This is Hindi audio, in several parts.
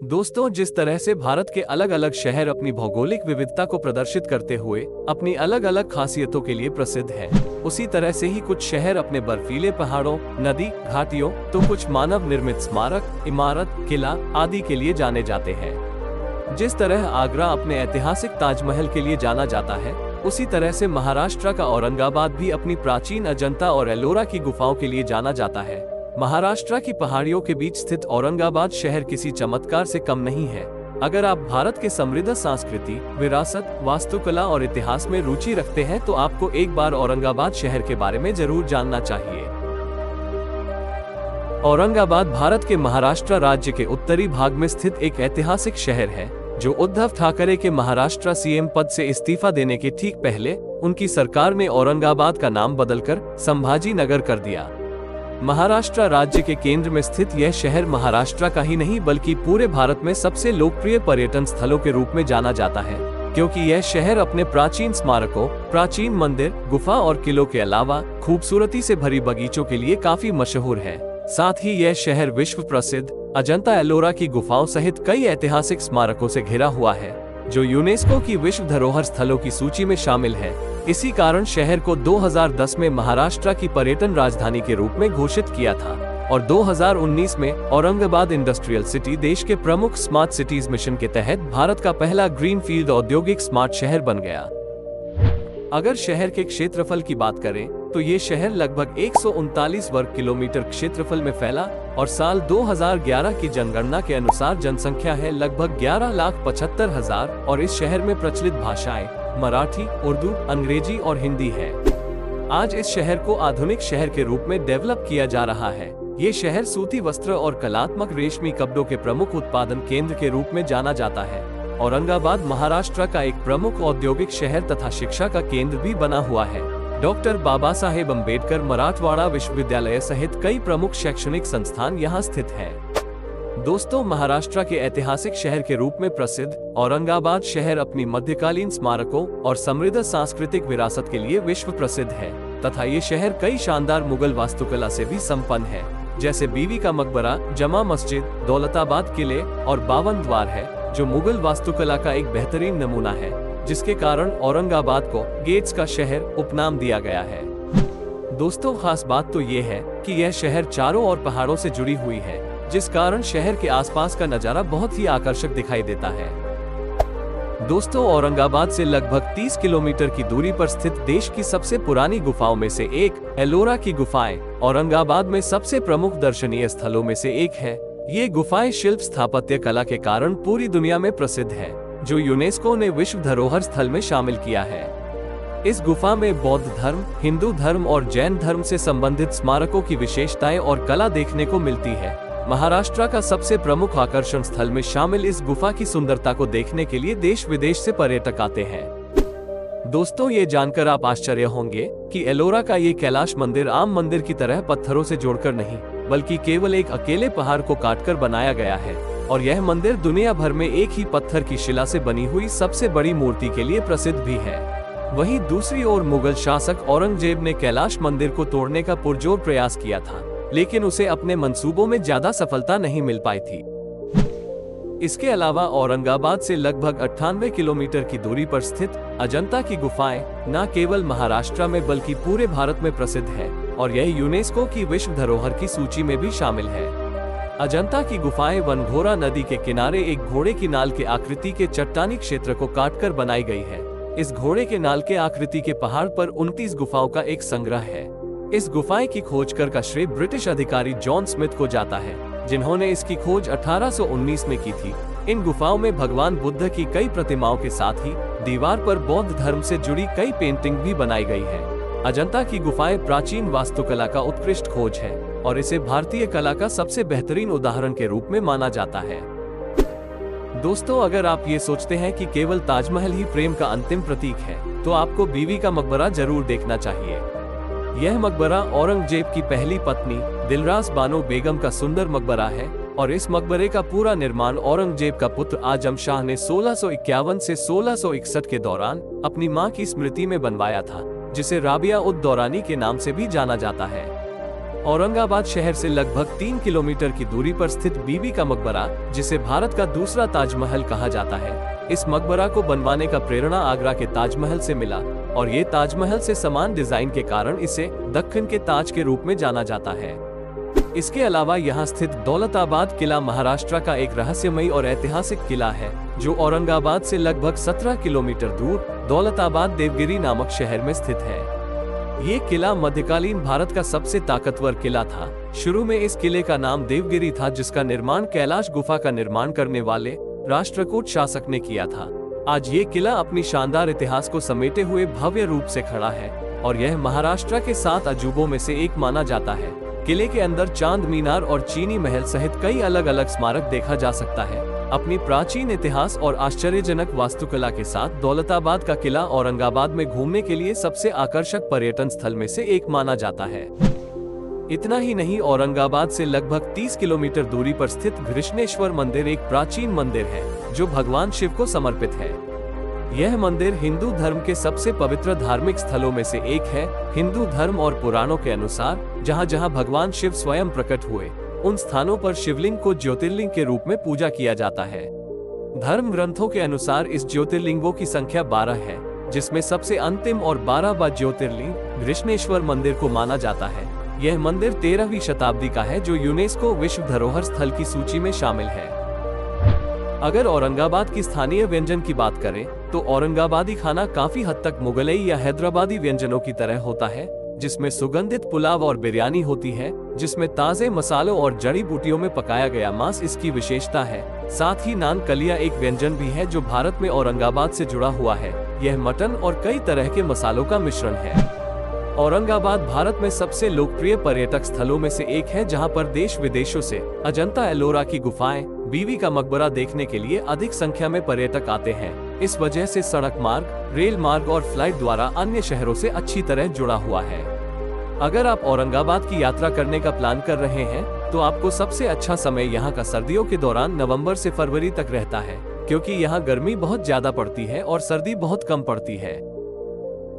दोस्तों, जिस तरह से भारत के अलग अलग शहर अपनी भौगोलिक विविधता को प्रदर्शित करते हुए अपनी अलग अलग खासियतों के लिए प्रसिद्ध हैं, उसी तरह से ही कुछ शहर अपने बर्फीले पहाड़ों, नदी, घाटियों, तो कुछ मानव निर्मित स्मारक, इमारत, किला आदि के लिए जाने जाते हैं। जिस तरह आगरा अपने ऐतिहासिक ताजमहल के लिए जाना जाता है, उसी तरह से महाराष्ट्र का औरंगाबाद भी अपनी प्राचीन अजंता और एलोरा की गुफाओं के लिए जाना जाता है। महाराष्ट्र की पहाड़ियों के बीच स्थित औरंगाबाद शहर किसी चमत्कार से कम नहीं है। अगर आप भारत के समृद्ध संस्कृति, विरासत, वास्तुकला और इतिहास में रुचि रखते हैं तो आपको एक बार औरंगाबाद शहर के बारे में जरूर जानना चाहिए। औरंगाबाद भारत के महाराष्ट्र राज्य के उत्तरी भाग में स्थित एक ऐतिहासिक शहर है, जो उद्धव ठाकरे के महाराष्ट्र सीएम पद से इस्तीफा देने के ठीक पहले उनकी सरकार ने औरंगाबाद का नाम बदलकर संभाजी नगर कर दिया। महाराष्ट्र राज्य के केंद्र में स्थित यह शहर महाराष्ट्र का ही नहीं बल्कि पूरे भारत में सबसे लोकप्रिय पर्यटन स्थलों के रूप में जाना जाता है, क्योंकि यह शहर अपने प्राचीन स्मारकों, प्राचीन मंदिर, गुफा और किलों के अलावा खूबसूरती से भरी बगीचों के लिए काफी मशहूर है। साथ ही यह शहर विश्व प्रसिद्ध अजंता एलोरा की गुफाओं सहित कई ऐतिहासिक स्मारकों से घिरा हुआ है, जो यूनेस्को की विश्व धरोहर स्थलों की सूची में शामिल है। इसी कारण शहर को 2010 में महाराष्ट्र की पर्यटन राजधानी के रूप में घोषित किया था और 2019 में औरंगाबाद इंडस्ट्रियल सिटी देश के प्रमुख स्मार्ट सिटीज मिशन के तहत भारत का पहला ग्रीनफील्ड औद्योगिक स्मार्ट शहर बन गया। अगर शहर के क्षेत्रफल की बात करें तो ये शहर लगभग 139 वर्ग किलोमीटर क्षेत्रफल में फैला और साल 2011 की जनगणना के अनुसार जनसंख्या है लगभग 11,75,000 और इस शहर में प्रचलित भाषाएं मराठी, उर्दू, अंग्रेजी और हिंदी है। आज इस शहर को आधुनिक शहर के रूप में डेवलप किया जा रहा है। ये शहर सूती वस्त्र और कलात्मक रेशमी कपड़ों के प्रमुख उत्पादन केंद्र के रूप में जाना जाता है। औरंगाबाद महाराष्ट्र का एक प्रमुख औद्योगिक शहर तथा शिक्षा का केंद्र भी बना हुआ है। डॉक्टर बाबा साहेब अम्बेडकर मराठवाड़ा विश्वविद्यालय सहित कई प्रमुख शैक्षणिक संस्थान यहाँ स्थित हैं। दोस्तों, महाराष्ट्र के ऐतिहासिक शहर के रूप में प्रसिद्ध औरंगाबाद शहर अपनी मध्यकालीन स्मारकों और समृद्ध सांस्कृतिक विरासत के लिए विश्व प्रसिद्ध है तथा ये शहर कई शानदार मुगल वास्तुकला से भी संपन्न है, जैसे बीवी का मकबरा, जमा मस्जिद, दौलताबाद किले और 52 द्वार है, जो मुगल वास्तुकला का एक बेहतरीन नमूना है, जिसके कारण औरंगाबाद को गेट्स का शहर उपनाम दिया गया है। दोस्तों, खास बात तो ये है कि यह शहर चारों ओर पहाड़ों से जुड़ी हुई है, जिस कारण शहर के आसपास का नजारा बहुत ही आकर्षक दिखाई देता है। दोस्तों, औरंगाबाद से लगभग 30 किलोमीटर की दूरी पर स्थित देश की सबसे पुरानी गुफाओं में से एक एलोरा की गुफाएं औरंगाबाद में सबसे प्रमुख दर्शनीय स्थलों में से एक है। ये गुफाएं शिल्प स्थापत्य कला के कारण पूरी दुनिया में प्रसिद्ध है, जो यूनेस्को ने विश्व धरोहर स्थल में शामिल किया है। इस गुफा में बौद्ध धर्म, हिंदू धर्म और जैन धर्म से संबंधित स्मारकों की विशेषताएं और कला देखने को मिलती है। महाराष्ट्र का सबसे प्रमुख आकर्षण स्थल में शामिल इस गुफा की सुंदरता को देखने के लिए देश विदेश से पर्यटक आते हैं। दोस्तों, ये जानकर आप आश्चर्य होंगे कि एलोरा का ये कैलाश मंदिर आम मंदिर की तरह पत्थरों से जोड़कर नहीं, बल्कि केवल एक अकेले पहाड़ को काटकर बनाया गया है और यह मंदिर दुनिया भर में एक ही पत्थर की शिला से बनी हुई सबसे बड़ी मूर्ति के लिए प्रसिद्ध भी है। वहीं दूसरी ओर मुगल शासक औरंगजेब ने कैलाश मंदिर को तोड़ने का पुरजोर प्रयास किया था, लेकिन उसे अपने मंसूबों में ज्यादा सफलता नहीं मिल पाई थी। इसके अलावा औरंगाबाद से लगभग 98 किलोमीटर की दूरी पर स्थित अजंता की गुफाएं न केवल महाराष्ट्र में बल्कि पूरे भारत में प्रसिद्ध है और यह यूनेस्को की विश्व धरोहर की सूची में भी शामिल है। अजंता की गुफाएं वनघोरा नदी के किनारे एक घोड़े की नाल के आकृति के चट्टानी क्षेत्र को काटकर बनाई गई है। इस घोड़े के नाल के आकृति के पहाड़ पर 29 गुफाओं का एक संग्रह है। इस गुफाएं की खोज का श्रेय ब्रिटिश अधिकारी जॉन स्मिथ को जाता है, जिन्होंने इसकी खोज 1819 में की थी। इन गुफाओं में भगवान बुद्ध की कई प्रतिमाओं के साथ ही दीवार पर बौद्ध धर्म से जुड़ी कई पेंटिंग भी बनाई गई है। अजंता की गुफाएं प्राचीन वास्तुकला का उत्कृष्ट खोज है और इसे भारतीय कला का सबसे बेहतरीन उदाहरण के रूप में माना जाता है। दोस्तों, अगर आप ये सोचते हैं कि केवल ताजमहल ही प्रेम का अंतिम प्रतीक है, तो आपको बीवी का मकबरा जरूर देखना चाहिए। यह मकबरा औरंगजेब की पहली पत्नी दिलरास बानो बेगम का सुंदर मकबरा है और इस मकबरे का पूरा निर्माण औरंगजेब का पुत्र आजम शाह ने 1651 से 1661 के दौरान अपनी मां की स्मृति में बनवाया था, जिसे राबिया उद दौरानी के नाम से भी जाना जाता है। औरंगाबाद शहर से लगभग 3 किलोमीटर की दूरी पर स्थित बीबी का मकबरा, जिसे भारत का दूसरा ताजमहल कहा जाता है। इस मकबरा को बनवाने का प्रेरणा आगरा के ताजमहल से मिला और ये ताजमहल से समान डिजाइन के कारण इसे दक्कन के ताज के रूप में जाना जाता है। इसके अलावा यहाँ स्थित दौलताबाद किला महाराष्ट्र का एक रहस्यमयी और ऐतिहासिक किला है, जो औरंगाबाद से लगभग 17 किलोमीटर दूर दौलताबाद देवगिरी नामक शहर में स्थित है। ये किला मध्यकालीन भारत का सबसे ताकतवर किला था। शुरू में इस किले का नाम देवगिरी था, जिसका निर्माण कैलाश गुफा का निर्माण करने वाले राष्ट्रकूट शासक ने किया था। आज ये किला अपनी शानदार इतिहास को समेटे हुए भव्य रूप से खड़ा है और यह महाराष्ट्र के 7 अजूबों में से एक माना जाता है। किले के अंदर चांद मीनार और चीनी महल सहित कई अलग अलग स्मारक देखा जा सकता है। अपनी प्राचीन इतिहास और आश्चर्यजनक वास्तुकला के साथ दौलताबाद का किला औरंगाबाद में घूमने के लिए सबसे आकर्षक पर्यटन स्थल में से एक माना जाता है। इतना ही नहीं, औरंगाबाद से लगभग 30 किलोमीटर दूरी पर स्थित घृष्णेश्वर मंदिर एक प्राचीन मंदिर है, जो भगवान शिव को समर्पित है। यह मंदिर हिंदू धर्म के सबसे पवित्र धार्मिक स्थलों में से एक है। हिंदू धर्म और पुराणों के अनुसार जहाँ जहाँ भगवान शिव स्वयं प्रकट हुए, उन स्थानों पर शिवलिंग को ज्योतिर्लिंग के रूप में पूजा किया जाता है। धर्म ग्रंथों के अनुसार इस ज्योतिर्लिंगों की संख्या 12 है, जिसमें सबसे अंतिम और 12वां ज्योतिर्लिंग घृष्णेश्वर मंदिर को माना जाता है। यह मंदिर 13वीं शताब्दी का है, जो यूनेस्को विश्व धरोहर स्थल की सूची में शामिल है। अगर औरंगाबाद की स्थानीय व्यंजन की बात करें, तो औरंगाबादी खाना काफी हद तक मुगलई या हैदराबादी व्यंजनों की तरह होता है, जिसमें सुगंधित पुलाव और बिरयानी होती है, जिसमें ताजे मसालों और जड़ी बूटियों में पकाया गया मांस इसकी विशेषता है। साथ ही नान कलिया एक व्यंजन भी है, जो भारत में औरंगाबाद से जुड़ा हुआ है। यह मटन और कई तरह के मसालों का मिश्रण है। औरंगाबाद भारत में सबसे लोकप्रिय पर्यटक स्थलों में से एक है, जहां पर देश विदेशों से अजंता एलोरा की गुफाएं, बीबी का मकबरा देखने के लिए अधिक संख्या में पर्यटक आते हैं। इस वजह से सड़क मार्ग, रेल मार्ग और फ्लाइट द्वारा अन्य शहरों से अच्छी तरह जुड़ा हुआ है। अगर आप औरंगाबाद की यात्रा करने का प्लान कर रहे हैं, तो आपको सबसे अच्छा समय यहाँ का सर्दियों के दौरान नवंबर से फरवरी तक रहता है, क्योंकि यहाँ गर्मी बहुत ज्यादा पड़ती है और सर्दी बहुत कम पड़ती है।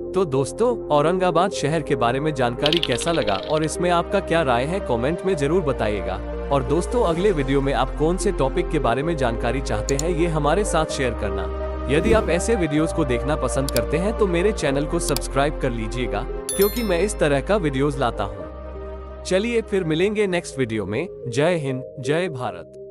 तो दोस्तों, औरंगाबाद शहर के बारे में जानकारी कैसा लगा और इसमें आपका क्या राय है, कमेंट में जरूर बताइएगा। और दोस्तों, अगले वीडियो में आप कौन से टॉपिक के बारे में जानकारी चाहते हैं, ये हमारे साथ शेयर करना। यदि आप ऐसे वीडियोस को देखना पसंद करते हैं, तो मेरे चैनल को सब्सक्राइब कर लीजिएगा, क्योंकि मैं इस तरह का वीडियोस लाता हूँ। चलिए फिर मिलेंगे नेक्स्ट वीडियो में। जय हिंद, जय भारत।